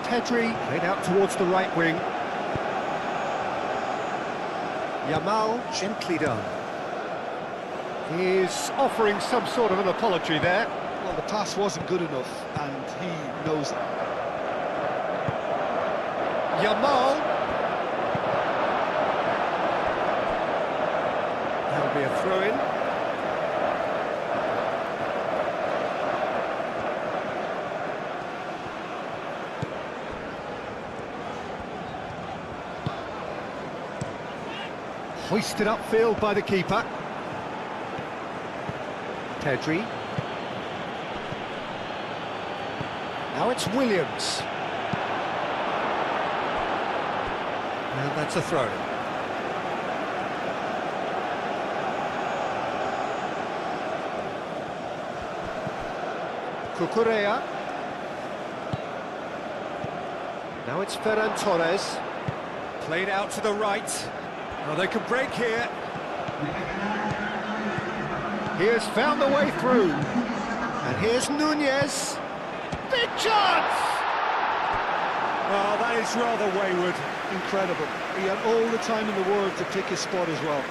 Pedri played out towards the right wing. Yamal, gently done. He's offering some sort of an apology there. Well, the pass wasn't good enough, and he knows that. Yamal. That'll be a throw-in. Hoisted upfield by the keeper. Pedri. Now it's Williams. And that's a throw. Cucurella. Now it's Ferran Torres. Played out to the right. Oh, they can break here. He has found the way through. And here's Nunez. Big chance! Oh, that is rather wayward. Incredible. He had all the time in the world to pick his spot as well.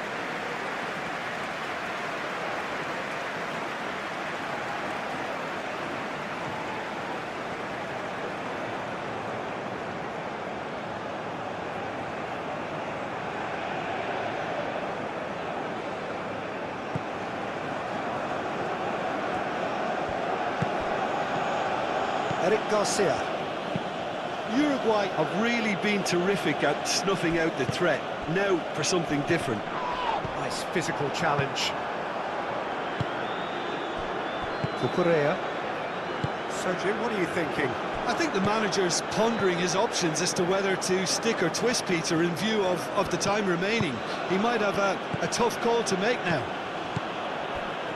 Eric Garcia. Uruguay have really been terrific at snuffing out the threat. Now for something different. Nice physical challenge. Cucurella. So, Jim, what are you thinking? I think the manager's pondering his options as to whether to stick or twist Peter in view of the time remaining. He might have a tough call to make now.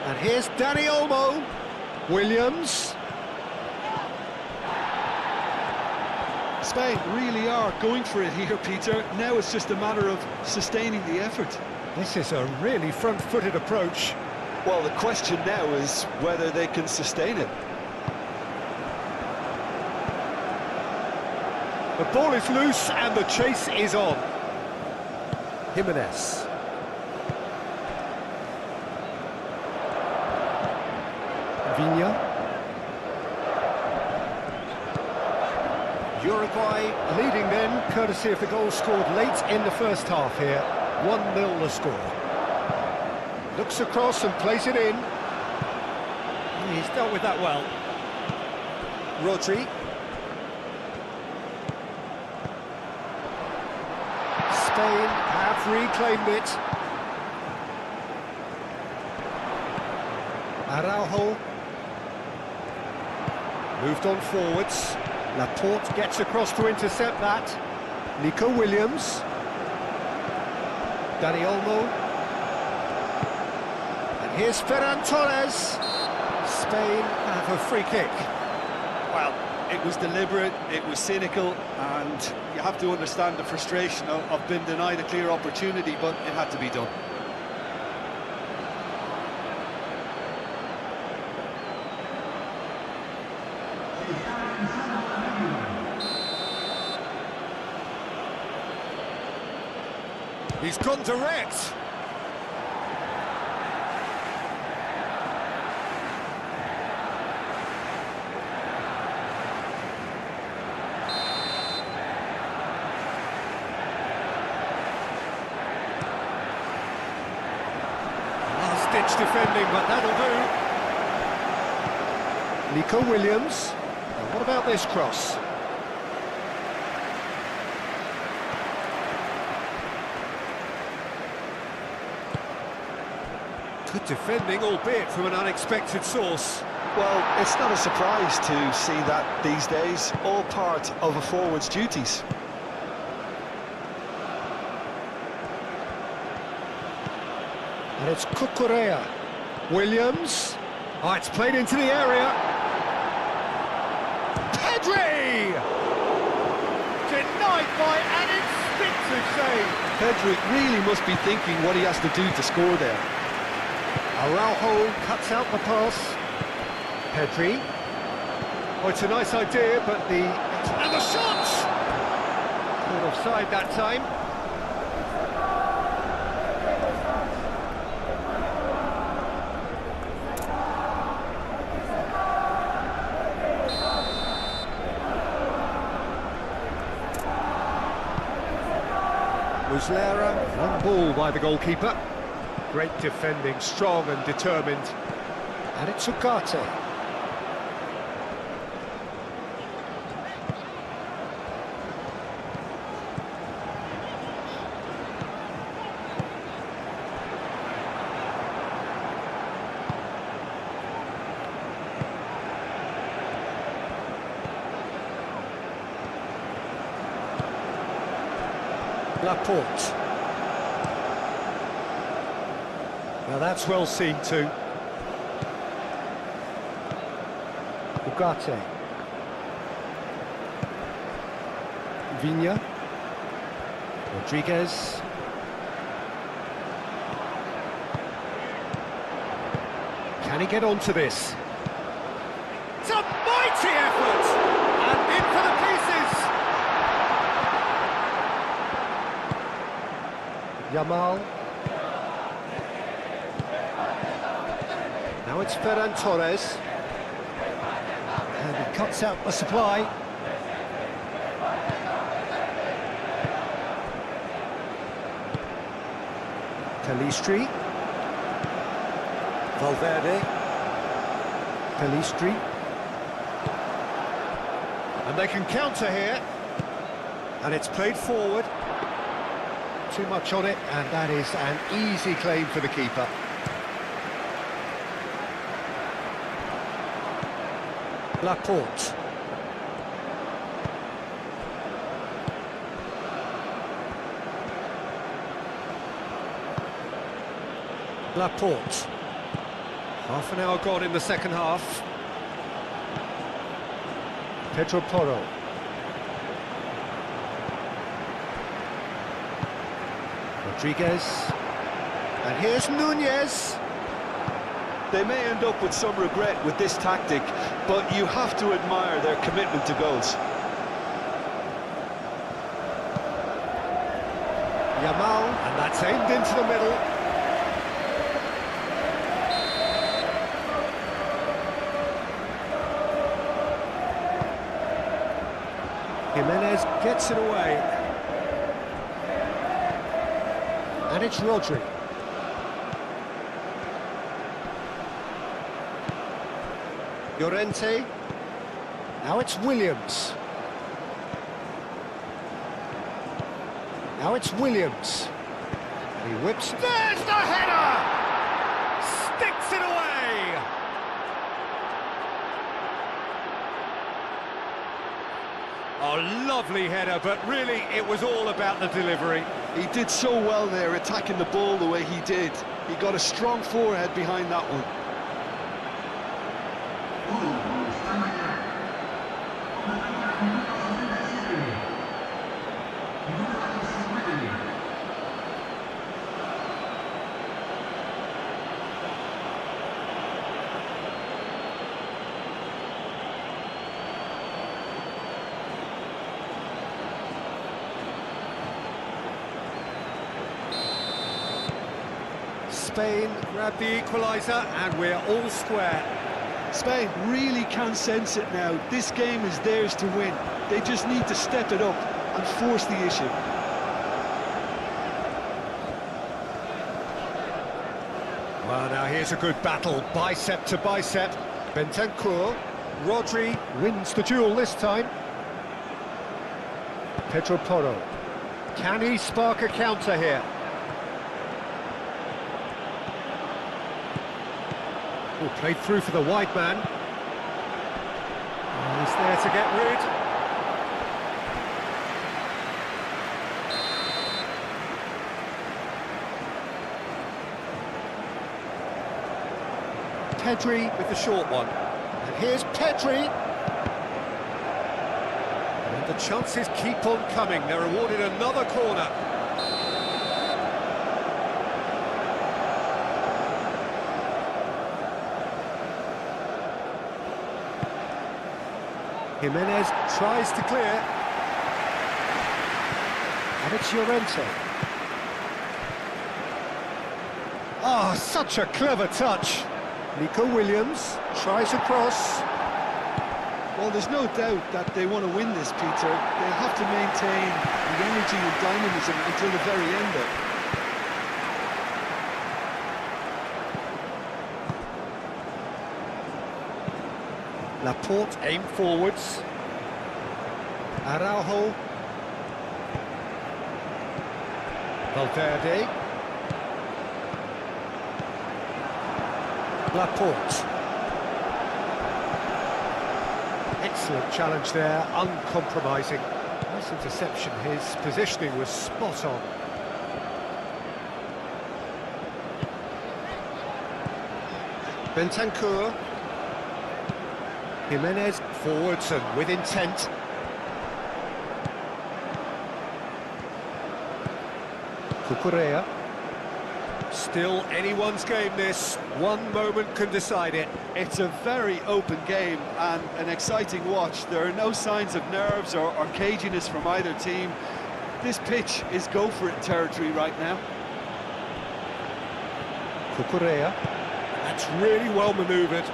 And here's Dani Olmo. Williams. Spain really are going for it here, Peter. Now it's just a matter of sustaining the effort. This is a really front-footed approach. Well, the question now is whether they can sustain it. The ball is loose and the chase is on. Jimenez. Viña. Uruguay leading then, courtesy of the goal scored late in the first half here. 1-0 the score. Looks across and plays it in. He's dealt with that well. Rodri. Spain have reclaimed it. Araujo. Moved on forwards. Laporte gets across to intercept that. Nico Williams. Dani Olmo. And here's Ferran Torres. Spain have a free kick. Well, it was deliberate, it was cynical, and you have to understand the frustration of being denied a clear opportunity, but it had to be done. He's gone direct. Last-ditch defending, but that'll do. Nico Williams. And what about this cross? Good defending, albeit from an unexpected source. Well, it's not a surprise to see that these days, all part of a forward's duties. And it's Cucurella. Williams. Oh, it's played into the area. Pedri! Denied by an instinctive save. Pedri really must be thinking what he has to do to score there. Araujo cuts out the pass. Pedri. Oh, it's a nice idea, but the... And the shot! Caught offside that time. Muslera, one ball by the goalkeeper. Great defending, strong and determined. And it's Ugarte. Laporte. Now that's well seen too. Ugarte. Vigna. Rodriguez. Can he get onto this? It's a mighty effort! And in for the pieces! Yamal. Now it's Ferran Torres. And he cuts out the supply. Pelistri. Valverde. Pelistri. And they can counter here. And it's played forward. Too much on it, and that is an easy claim for the keeper. Laporte. Laporte. Half an hour gone in the second half. Pedro Porro. Rodriguez. And here's Nunez. They may end up with some regret with this tactic, but you have to admire their commitment to goals. Yamal, and that's aimed into the middle. Jimenez gets it away. And it's Rodri. Llorente. Now it's Williams. Now it's Williams. And he whips. There's the header! Sticks it away! Oh, lovely header, but really it was all about the delivery. He did so well there, attacking the ball the way he did. He got a strong forehead behind that one. Spain grab the equaliser and we're all square. Spain really can sense it now. This game is theirs to win. They just need to step it up and force the issue. Well, now here's a good battle, bicep to bicep. Bentancur. Rodri wins the duel this time. Pedro Porro. Can he spark a counter here? Oh, played through for the wide man. Oh, he's there to get rid. Pedri with the short one. And here's Pedri. And the chances keep on coming. They're awarded another corner. Jimenez tries to clear. And it's Llorente. Oh, such a clever touch. Nico Williams tries a cross. Well, there's no doubt that they want to win this, Peter. They'll have to maintain the energy and dynamism until the very end there. Laporte aim forwards. Araujo. Valverde. Laporte. Excellent challenge there, uncompromising. Nice interception, his positioning was spot on. Bentancur. Jimenez forwards and with intent. Cucurella. Still anyone's game this. One moment can decide it. It's a very open game and an exciting watch. There are no signs of nerves or caginess from either team. This pitch is go-for-it territory right now. Cucurella. That's really well manoeuvred.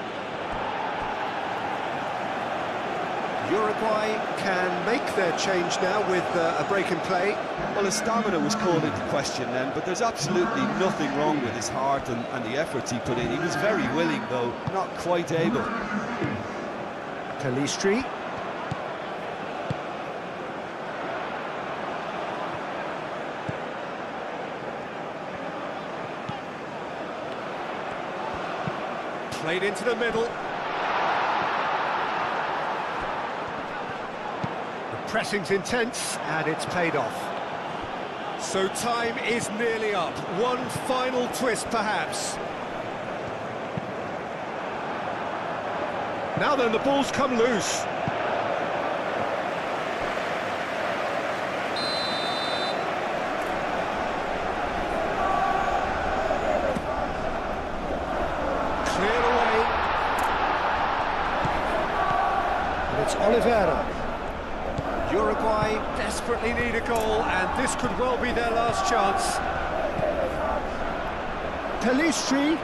Uruguay can make their change now with a break in play. Well, his stamina was called into question then, but there's absolutely nothing wrong with his heart and the efforts he put in. He was very willing, though, not quite able. Calistri. Played into the middle. Pressing's intense, and it's paid off. So time is nearly up. One final twist, perhaps. Now then, the ball's come loose. Cleared away. And it's Oliveira. Uruguay desperately need a goal, and this could well be their last chance. Calistri.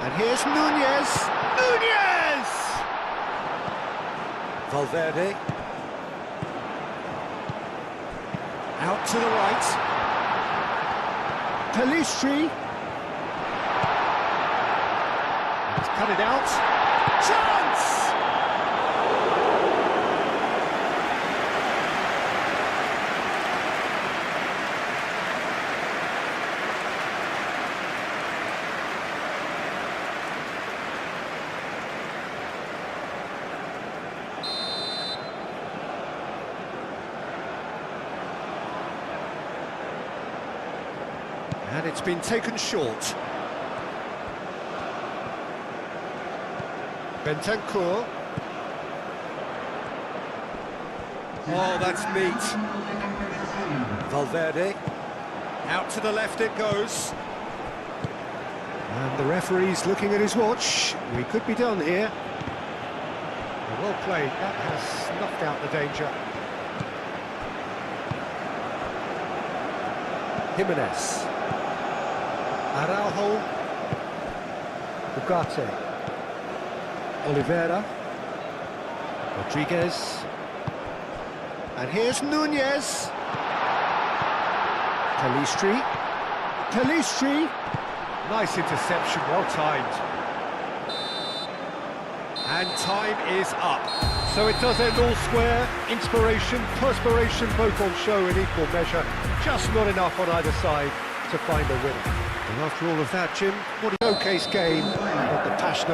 And here's Nunez. Nunez! Valverde. Out to the right. Calistri. He's cut it out. Chance! And it's been taken short. Bentancur. Oh, that's neat. Valverde. Out to the left it goes. And the referee's looking at his watch. We could be done here. Well played. That has snuffed out the danger. Jimenez. Araujo, Ugarte, Oliveira, Rodriguez, and here's Nunez. Calistri, Calistri, nice interception, well timed. And time is up. So it does end all square. Inspiration, perspiration, both on show in equal measure. Just not enough on either side to find a winner. And after all of that, Jim, what a showcase game, but the passion